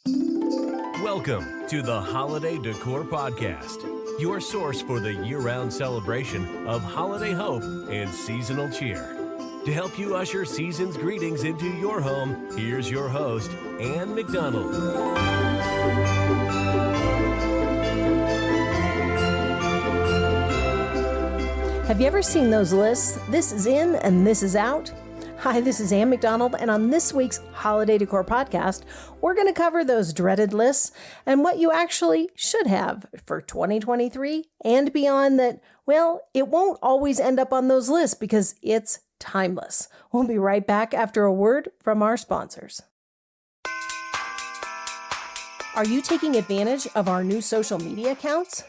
Welcome to the Holiday Decor Podcast, your source for the year-round celebration of holiday hope and seasonal cheer. To help you usher season's greetings into your home, here's your host, Ann McDonald. Have you ever seen those lists? This is in and this is out. Hi, this is Ann McDonald, and on this week's Holiday Decor Podcast, we're going to cover those dreaded lists and what you actually should have for 2023 and beyond that, well, it won't always end up on those lists because it's timeless. We'll be right back after a word from our sponsors. Are you taking advantage of our new social media accounts?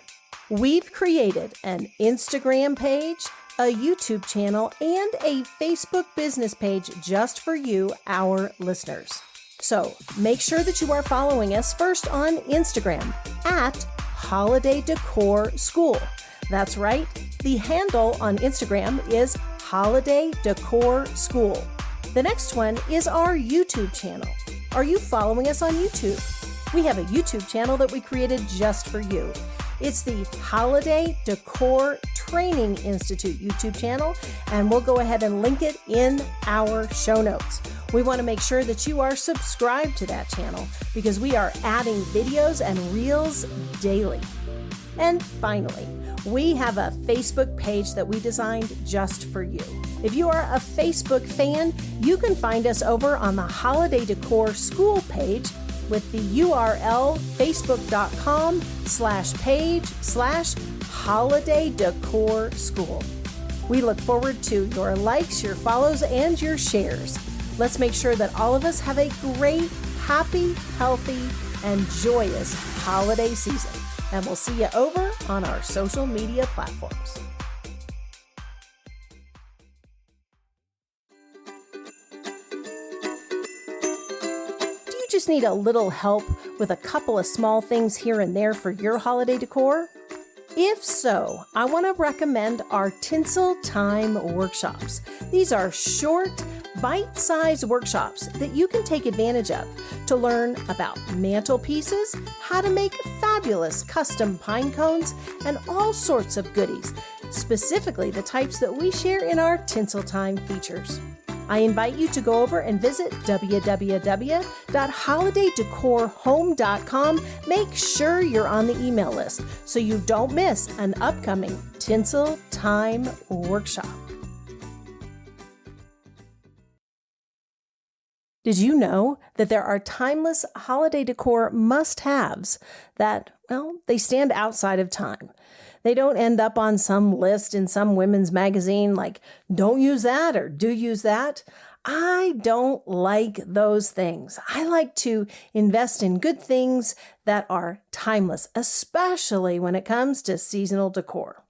We've created an Instagram page, a YouTube channel, and a Facebook business page just for you, our listeners. So make sure that you are following us first on Instagram at Holiday Decor School. That's right. The handle on Instagram is Holiday Decor School. The next one is our YouTube channel. Are you following us on YouTube? We have a YouTube channel that we created just for you. It's the Holiday Decor Training Institute YouTube channel, and we'll go ahead and link it in our show notes. We want to make sure that you are subscribed to that channel because we are adding videos and reels daily. And finally, we have a Facebook page that we designed just for you. If you are a Facebook fan, you can find us over on the Holiday Decor School page with the URL facebook.com/page/Holiday Decor School. We look forward to your likes, your follows, and your shares. Let's make sure that all of us have a great, happy, healthy, and joyous holiday season. And we'll see you over on our social media platforms. Just need a little help with a couple of small things here and there for your holiday decor? If so, I want to recommend our Tinsel Time workshops. These are short, bite-sized workshops that you can take advantage of to learn about mantelpieces, how to make fabulous custom pine cones, and all sorts of goodies, specifically the types that we share in our Tinsel Time features. I invite you to go over and visit www.holidaydecorhome.com. Make sure you're on the email list so you don't miss an upcoming Tinsel Time workshop. Did you know that there are timeless holiday decor must-haves that, well, they stand outside of time? They don't end up on some list in some women's magazine like, don't use that or do use that. I don't like those things. I like to invest in good things that are timeless, especially when it comes to seasonal decor.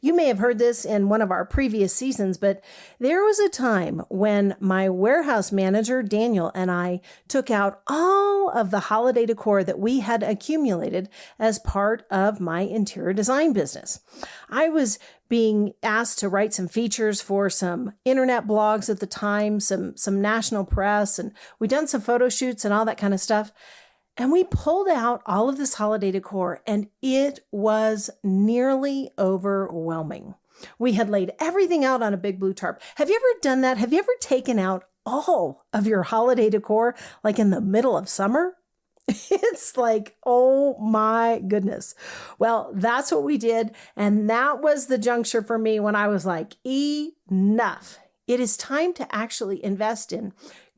You may have heard this in one of our previous seasons, but there was a time when my warehouse manager, Daniel, and I took out all of the holiday decor that we had accumulated as part of my interior design business. I was being asked to write some features for some internet blogs at the time, some national press, and we'd done some photo shoots and all that kind of stuff. And we pulled out all of this holiday decor, and it was nearly overwhelming. We had laid everything out on a big blue tarp. Have you ever done that? Have you ever taken out all of your holiday decor, like in the middle of summer? It's like, oh my goodness. Well, that's what we did. And that was the juncture for me when I was like, enough. It is time to actually invest in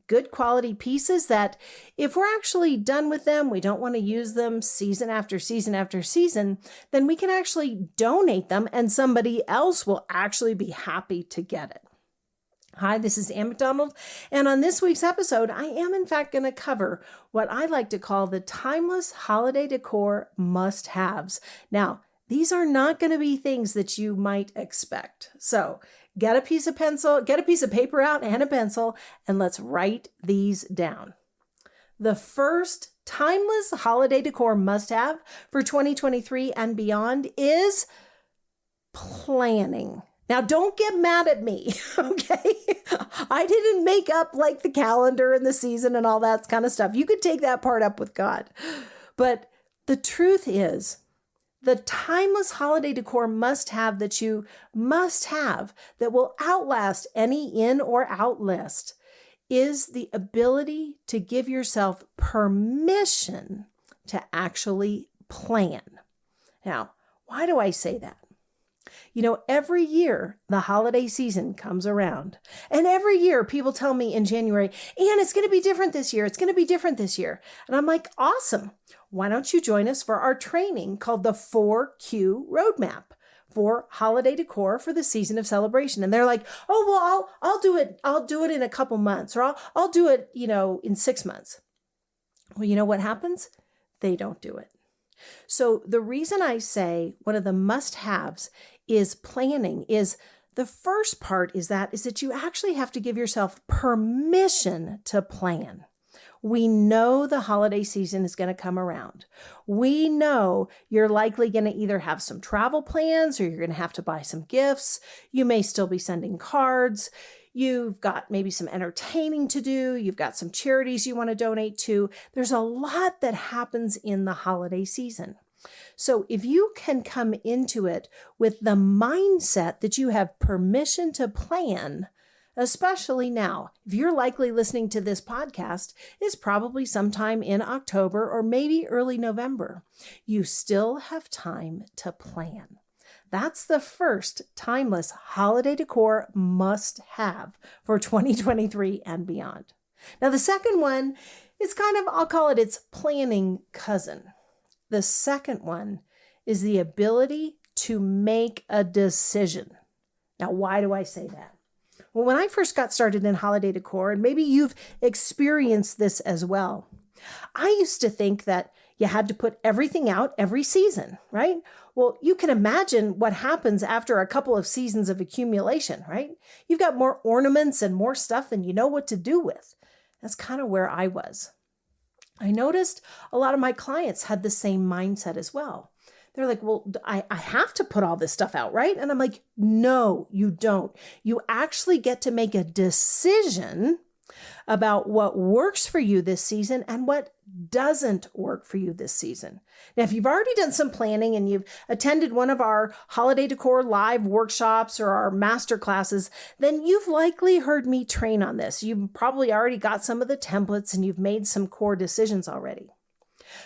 good quality pieces that if we're actually done with them, we don't want to use them season after season after season, then we can actually donate them and somebody else will actually be happy to get it. Hi, this is Ann McDonald, and on this week's episode, I am in fact going to cover what I like to call the timeless holiday decor must-haves. Now, these are not going to be things that you might expect. So get a piece of paper out and a pencil, and let's write these down. The first timeless holiday decor must-have for 2023 and beyond is planning. Now, don't get mad at me, okay? I didn't make up like the calendar and the season and all that kind of stuff. You could take that part up with God. But the truth is, the timeless holiday decor must-have that you must have that will outlast any in or out list is the ability to give yourself permission to actually plan. Now, why do I say that? You know, every year the holiday season comes around, and every year people tell me in January, "Ann, it's going to be different this year. It's going to be different this year." And I'm like, awesome. Why don't you join us for our training called the 4Q Roadmap for holiday decor for the season of celebration? And they're like, "Oh, well, I'll do it. I'll do it in a couple months, or I'll do it, in 6 months." Well, you know what happens? They don't do it. So the reason I say one of the must-haves is planning is the first part is that you actually have to give yourself permission to plan. We know the holiday season is going to come around. We know you're likely going to either have some travel plans or you're going to have to buy some gifts. You may still be sending cards. You've got maybe some entertaining to do. You've got some charities you want to donate to. There's a lot that happens in the holiday season. So if you can come into it with the mindset that you have permission to plan, especially now, if you're likely listening to this podcast, it's probably sometime in October or maybe early November. You still have time to plan. That's the first timeless holiday decor must-have for 2023 and beyond. Now, the second one is I'll call it its planning cousin. The second one is the ability to make a decision. Now, why do I say that? Well, when I first got started in holiday decor, and maybe you've experienced this as well, I used to think that you had to put everything out every season, right? Well, you can imagine what happens after a couple of seasons of accumulation, right? You've got more ornaments and more stuff than you know what to do with. That's kind of where I was. I noticed a lot of my clients had the same mindset as well. They're like, "Well, I have to put all this stuff out, right?" And I'm like, "No, you don't. You actually get to make a decision about what works for you this season and what doesn't work for you this season." Now, if you've already done some planning and you've attended one of our holiday decor live workshops or our master classes, then you've likely heard me train on this. You've probably already got some of the templates and you've made some core decisions already.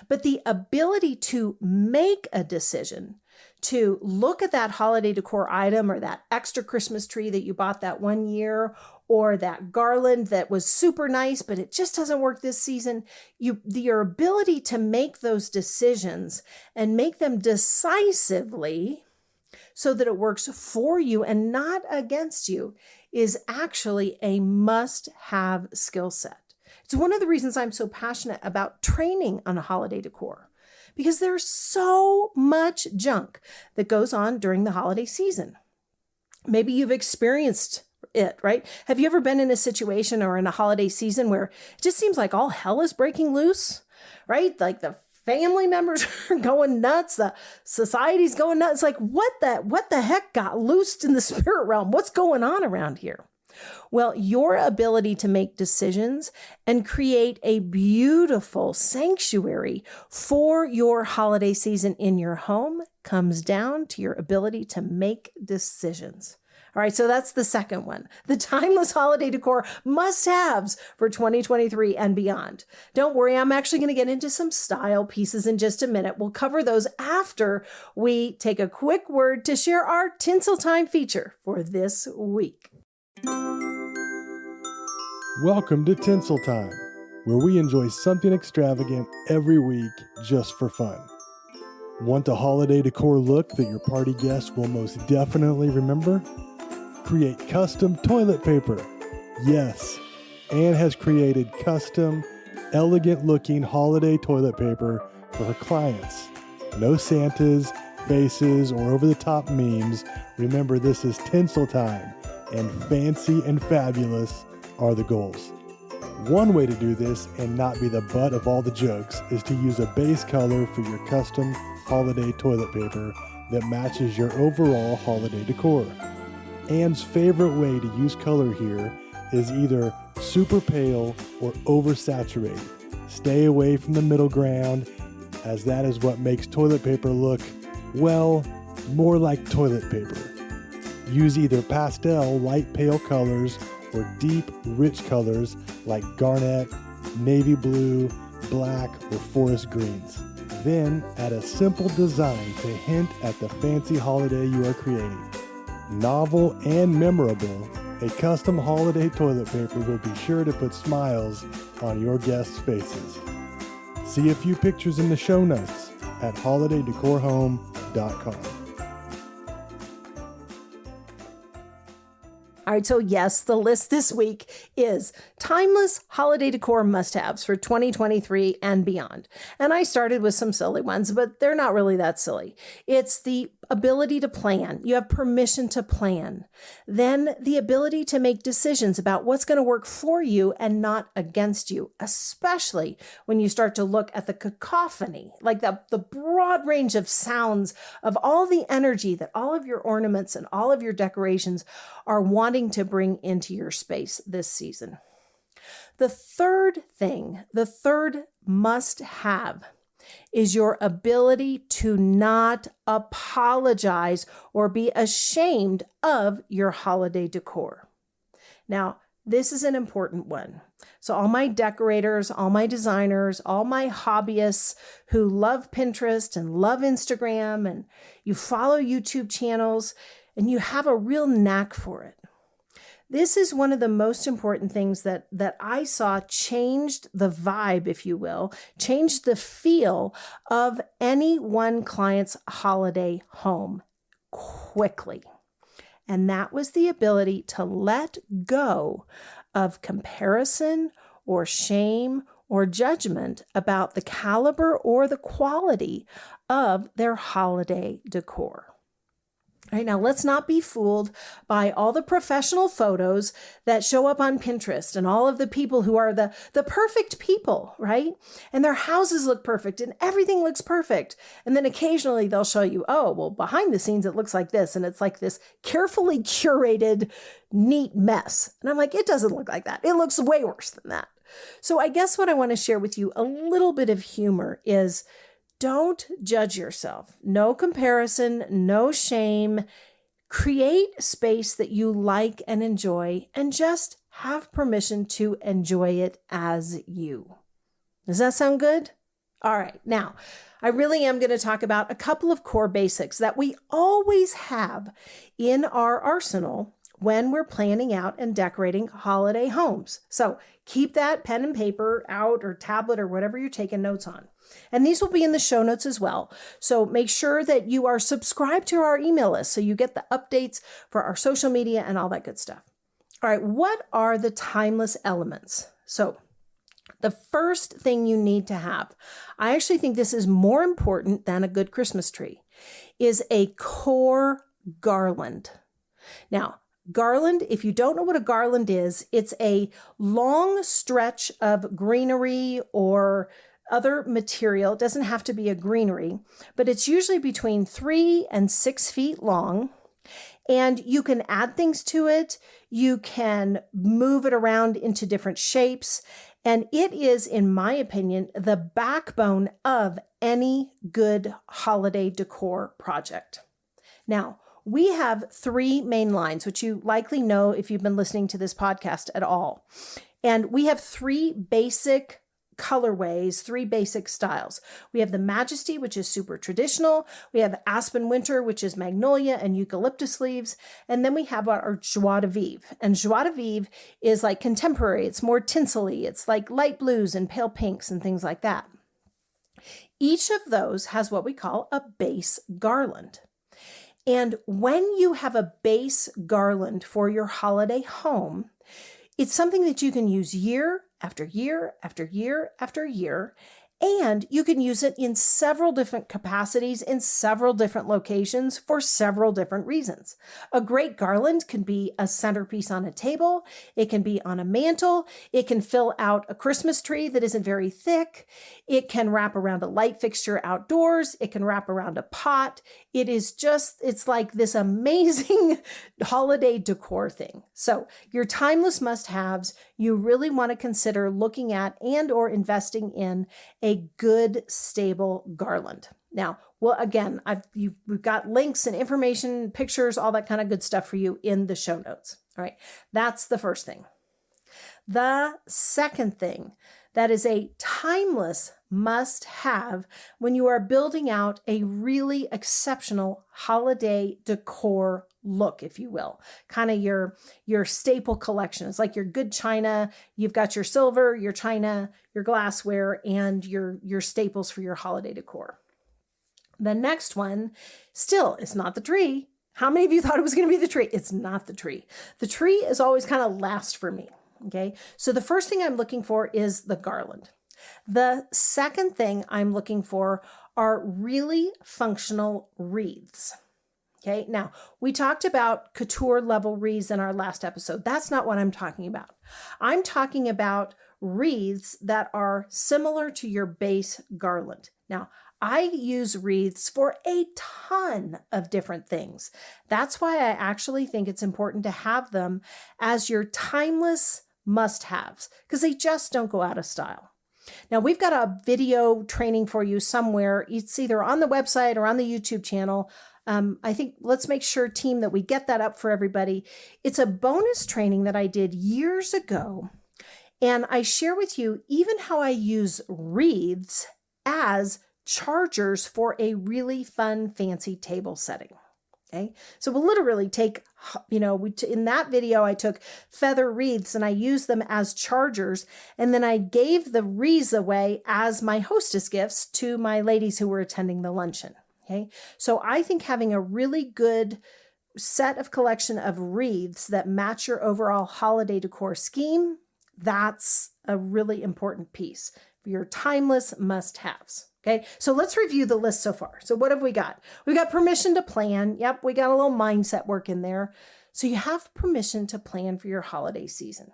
But the ability to make a decision, to look at that holiday decor item or that extra Christmas tree that you bought that one year, or that garland that was super nice, but it just doesn't work this season. Your ability to make those decisions and make them decisively so that it works for you and not against you is actually a must-have skill set. It's one of the reasons I'm so passionate about training on holiday decor, because there's so much junk that goes on during the holiday season. Maybe you've experienced it, right? Have you ever been in a situation or in a holiday season where it just seems like all hell is breaking loose, right? Like the family members are going nuts, the society's going nuts. Like what the heck got loosed in the spirit realm? What's going on around here? Well, your ability to make decisions and create a beautiful sanctuary for your holiday season in your home comes down to your ability to make decisions. All right, so that's the second one. The timeless holiday decor must-haves for 2023 and beyond. Don't worry, I'm actually going to get into some style pieces in just a minute. We'll cover those after we take a quick word to share our Tinsel Time feature for this week. Welcome to Tinsel Time, where we enjoy something extravagant every week just for fun. Want a holiday decor look that your party guests will most definitely remember? Create custom toilet paper. Yes, Anne has created custom, elegant-looking holiday toilet paper for her clients. No Santas, faces, or over-the-top memes. Remember, this is Tinsel Time, and fancy and fabulous are the goals. One way to do this and not be the butt of all the jokes is to use a base color for your custom holiday toilet paper that matches your overall holiday decor. Anne's favorite way to use color here is either super pale or oversaturated. Stay away from the middle ground, as that is what makes toilet paper look, well, more like toilet paper. Use either pastel, light pale colors or deep, rich colors like garnet, navy blue, black, or forest greens. Then add a simple design to hint at the fancy holiday you are creating. Novel and memorable, a custom holiday toilet paper will be sure to put smiles on your guests' faces. See a few pictures in the show notes at holidaydecorhome.com. All right, so yes, the list this week is timeless holiday decor must-haves for 2023 and beyond. And I started with some silly ones, but they're not really that silly. It's the ability to plan. You have permission to plan. Then the ability to make decisions about what's going to work for you and not against you, especially when you start to look at the cacophony, like the broad range of sounds of all the energy that all of your ornaments and all of your decorations are wanting to bring into your space this season. The third must-have is your ability to not apologize or be ashamed of your holiday decor. Now, this is an important one. So all my decorators, all my designers, all my hobbyists who love Pinterest and love Instagram, and you follow YouTube channels and you have a real knack for it. This is one of the most important things that I saw changed the vibe, if you will, changed the feel of any one client's holiday home quickly. And that was the ability to let go of comparison or shame or judgment about the caliber or the quality of their holiday decor. All right, now, let's not be fooled by all the professional photos that show up on Pinterest and all of the people who are the perfect people, right? And their houses look perfect and everything looks perfect. And then occasionally they'll show you, oh, well, behind the scenes, it looks like this. And it's like this carefully curated, neat mess. And I'm like, it doesn't look like that. It looks way worse than that. So I guess what I want to share with you, a little bit of humor, is don't judge yourself. No comparison, no shame. Create space that you like and enjoy, and just have permission to enjoy it as you. Does that sound good? All right. Now, I really am going to talk about a couple of core basics that we always have in our arsenal when we're planning out and decorating holiday homes. So keep that pen and paper out, or tablet, or whatever you're taking notes on. And these will be in the show notes as well. So make sure that you are subscribed to our email list so you get the updates for our social media and all that good stuff. All right, what are the timeless elements? So the first thing you need to have, I actually think this is more important than a good Christmas tree, is a core garland. Now, garland, if you don't know what a garland is, it's a long stretch of greenery or other material. It doesn't have to be a greenery, but it's usually between 3 and 6 feet long. And you can add things to it. You can move it around into different shapes. And it is, in my opinion, the backbone of any good holiday decor project. Now, we have 3 main lines, which you likely know if you've been listening to this podcast at all. And we have 3 basic colorways, 3 basic styles. We have the Majesty, which is super traditional. We have Aspen Winter, which is magnolia and eucalyptus leaves. And then we have our Joie de Vivre. And Joie de Vivre is like contemporary. It's more tinsely. It's like light blues and pale pinks and things like that. Each of those has what we call a base garland. And when you have a base garland for your holiday home, it's something that you can use year after year after year after year, And you can use it in several different capacities in several different locations for several different reasons. A great garland can be a centerpiece on a table. It can be on a mantle. It can fill out a Christmas tree that isn't very thick. It can wrap around a light fixture outdoors. It can wrap around a pot. It's like this amazing holiday decor thing. So your timeless must-haves, you really want to consider looking at and or investing in a good, stable garland. Now, well, again, we've got links and information, pictures, all that kind of good stuff for you in the show notes. All right, that's the first thing. The second thing that is a timeless must-have when you are building out a really exceptional holiday decor look, if you will, kind of your staple collection. It's like your good china. You've got your silver, your china, your glassware, and your staples for your holiday decor. The next one still is not the tree. How many of you thought it was going to be the tree? It's not the tree. The tree is always kind of last for me. Okay, so the first thing I'm looking for is the garland. The second thing I'm looking for are really functional wreaths. Okay, now we talked about couture level wreaths in our last episode. That's not what I'm talking about. I'm talking about wreaths that are similar to your base garland. Now, I use wreaths for a ton of different things. That's why I actually think it's important to have them as your timeless must-haves, because they just don't go out of style. Now, we've got a video training for you somewhere. It's either on the website or on the YouTube channel. I think let's make sure, team, that we get that up for everybody. It's a bonus training that I did years ago. And I share with you even how I use wreaths as chargers for a really fun, fancy table setting. Okay, so we'll literally take, in that video, I took feather wreaths and I used them as chargers. And then I gave the wreaths away as my hostess gifts to my ladies who were attending the luncheon. Okay, so I think having a really good set of collection of wreaths that match your overall holiday decor scheme, that's a really important piece for your timeless must-haves. Okay, so let's review the list so far. So what have we got? We've got permission to plan. Yep, we got a little mindset work in there. So you have permission to plan for your holiday season.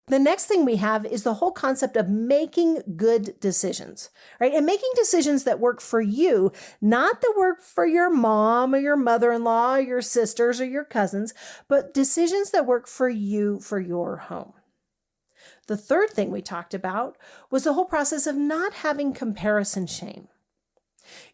The next thing we have is the whole concept of making good decisions, right? And making decisions that work for you, not that work for your mom or your mother-in-law, or your sisters or your cousins, but decisions that work for you for your home. The third thing we talked about was the whole process of not having comparison shame.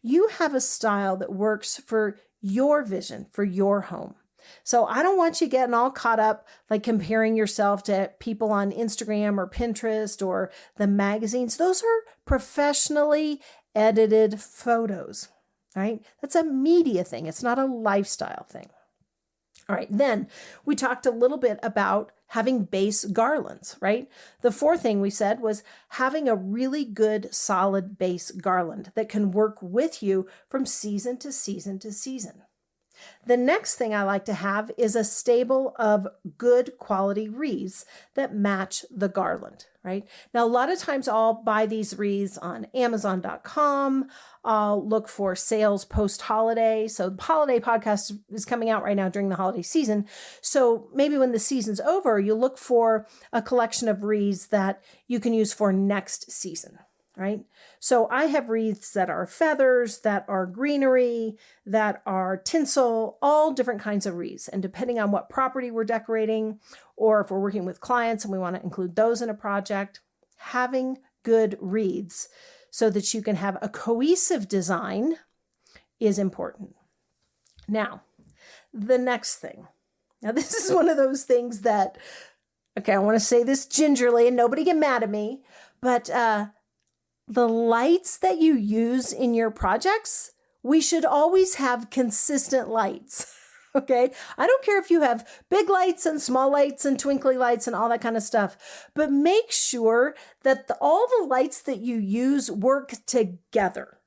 You have a style that works for your vision, for your home. So I don't want you getting all caught up like comparing yourself to people on Instagram or Pinterest or the magazines. Those are professionally edited photos, right? That's a media thing. It's not a lifestyle thing. All right, then we talked a little bit about having base garlands, right? The fourth thing we said was having a really good, solid base garland that can work with you from season to season to season. The next thing I like to have is a stable of good quality wreaths that match the garland, right? Now, a lot of times I'll buy these wreaths on Amazon.com. I'll look for sales post-holiday. So the holiday podcast is coming out right now during the holiday season. So maybe when the season's over, you look for a collection of wreaths that you can use for next season. Right? So I have wreaths that are feathers, that are greenery, that are tinsel, all different kinds of wreaths. And depending on what property we're decorating, or if we're working with clients and we want to include those in a project, having good wreaths so that you can have a cohesive design is important. Now, the next thing. Now, this is one of those things that, okay, I want to say this gingerly and nobody get mad at me, but the lights that you use in your projects, we should always have consistent lights, okay? I don't care if you have big lights and small lights and twinkly lights and all that kind of stuff, but make sure that all the lights that you use work together,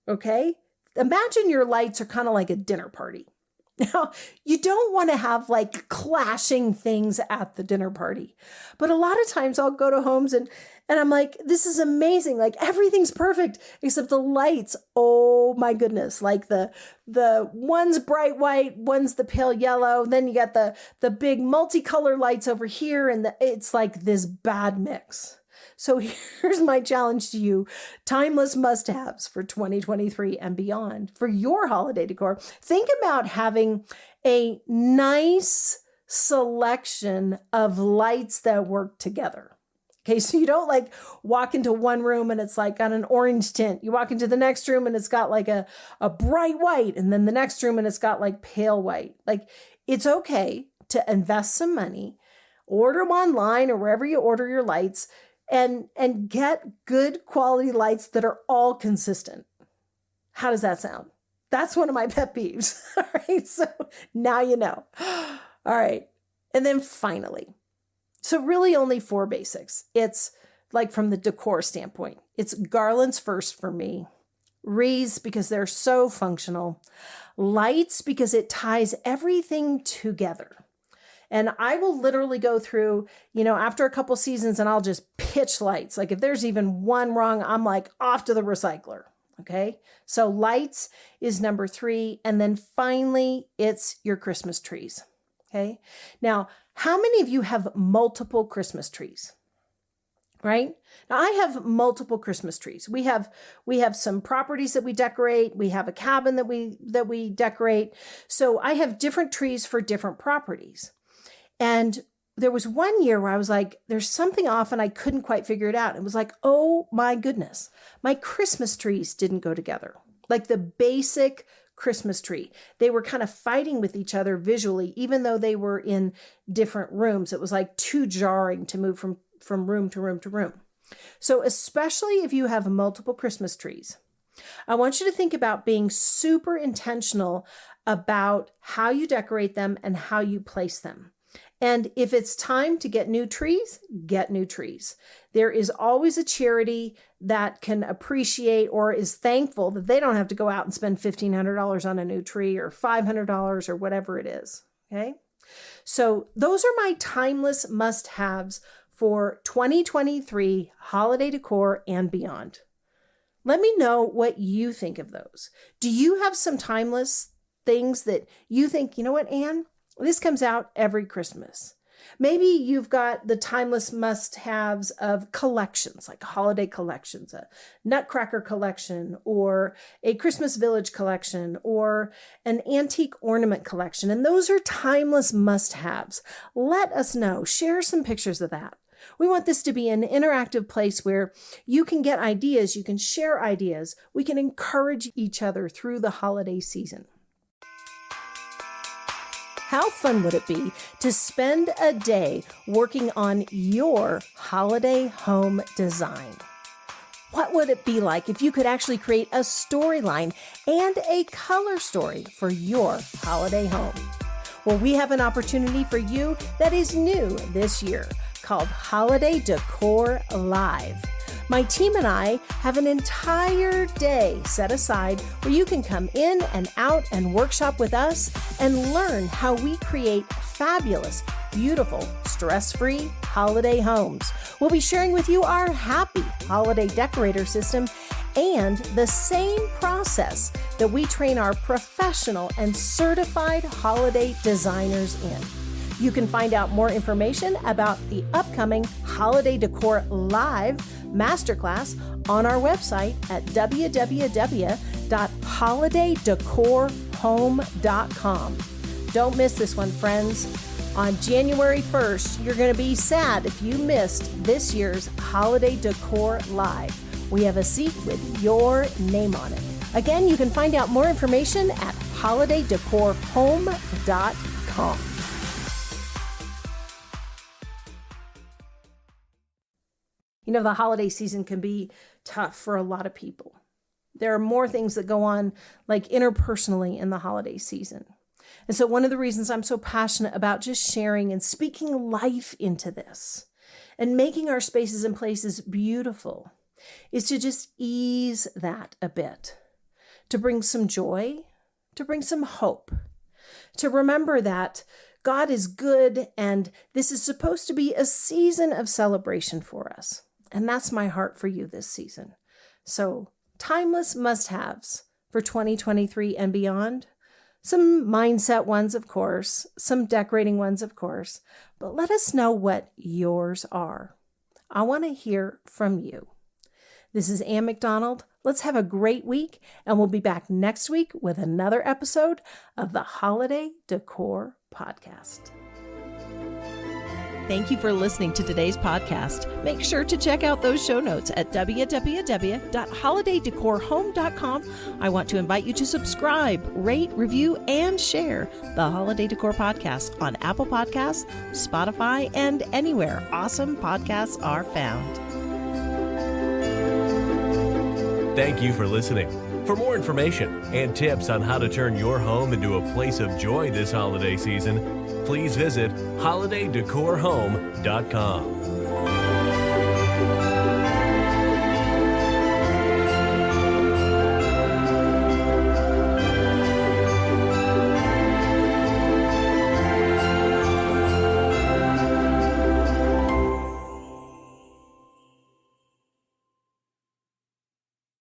okay? Imagine your lights are kind of like a dinner party, Now, you don't want to have like clashing things at the dinner party. But a lot of times I'll go to homes and I'm like, this is amazing. Like everything's perfect except the lights. Oh my goodness. Like the one's bright white, one's the pale yellow. Then you got the big multicolor lights over here. And it's like this bad mix. So here's my challenge to you. Timeless must-haves for 2023 and beyond for your holiday decor. Think about having a nice selection of lights that work together. Okay, so you don't like walk into one room and it's like got an orange tint. You walk into the next room and it's got like a bright white, and then the next room and it's got like pale white. Like it's okay to invest some money, order them online or wherever you order your lights, and get good quality lights that are all consistent. How does that sound? That's one of my pet peeves. All right, so now you know. All right, and then finally, so really only 4 basics. It's like from the decor standpoint, it's garlands first for me, wreaths because they're so functional, lights because it ties everything together. And I will literally go through, after a couple seasons and I'll just pitch lights. Like if there's even one wrong, I'm like off to the recycler. Okay. So lights is number 3. And then finally, it's your Christmas trees. Okay. Now, how many of you have multiple Christmas trees? Right? Now I have multiple Christmas trees. We have some properties that we decorate. We have a cabin that we decorate. So I have different trees for different properties. And there was one year where I was like, there's something off and I couldn't quite figure it out. It was like, oh my goodness, my Christmas trees didn't go together. Like the basic Christmas tree. They were kind of fighting with each other visually, even though they were in different rooms. It was like too jarring to move from room to room to room. So especially if you have multiple Christmas trees, I want you to think about being super intentional about how you decorate them and how you place them. And if it's time to get new trees, get new trees. There is always a charity that can appreciate or is thankful that they don't have to go out and spend $1,500 on a new tree or $500 or whatever it is. Okay. So those are my timeless must-haves for 2023 holiday decor and beyond. Let me know what you think of those. Do you have some timeless things that you think, you know what, Anne? This comes out every Christmas. Maybe you've got the timeless must-haves of collections, like holiday collections, a Nutcracker collection, or a Christmas Village collection, or an antique ornament collection. And those are timeless must-haves. Let us know. Share some pictures of that. We want this to be an interactive place where you can get ideas, you can share ideas, we can encourage each other through the holiday season. How fun would it be to spend a day working on your holiday home design? What would it be like if you could actually create a storyline and a color story for your holiday home? Well, we have an opportunity for you that is new this year called Holiday Decor Live. My team and I have an entire day set aside where you can come in and out and workshop with us and learn how we create fabulous, beautiful, stress-free holiday homes. We'll be sharing with you our happy holiday decorator system and the same process that we train our professional and certified holiday designers in. You can find out more information about the upcoming Holiday Decor Live Masterclass on our website at www.holidaydecorhome.com. Don't miss this one, friends. On January 1st, you're going to be sad if you missed this year's Holiday Decor Live. We have a seat with your name on it. Again, you can find out more information at holidaydecorhome.com. You know, the holiday season can be tough for a lot of people. There are more things that go on, like interpersonally in the holiday season. And so one of the reasons I'm so passionate about just sharing and speaking life into this and making our spaces and places beautiful is to just ease that a bit, to bring some joy, to bring some hope, to remember that God is good and this is supposed to be a season of celebration for us. And that's my heart for you this season. So, timeless must-haves for 2023 and beyond. Some mindset ones, of course, some decorating ones, of course, but let us know what yours are. I want to hear from you. This is Ann McDonald. Let's have a great week, and we'll be back next week with another episode of the Holiday Decor Podcast. Thank you for listening to today's podcast. Make sure to check out those show notes at www.holidaydecorhome.com. I want to invite you to subscribe, rate, review, and share the Holiday Decor Podcast on Apple Podcasts, Spotify, and anywhere awesome podcasts are found. Thank you for listening. For more information and tips on how to turn your home into a place of joy this holiday season, please visit holidaydecorhome.com.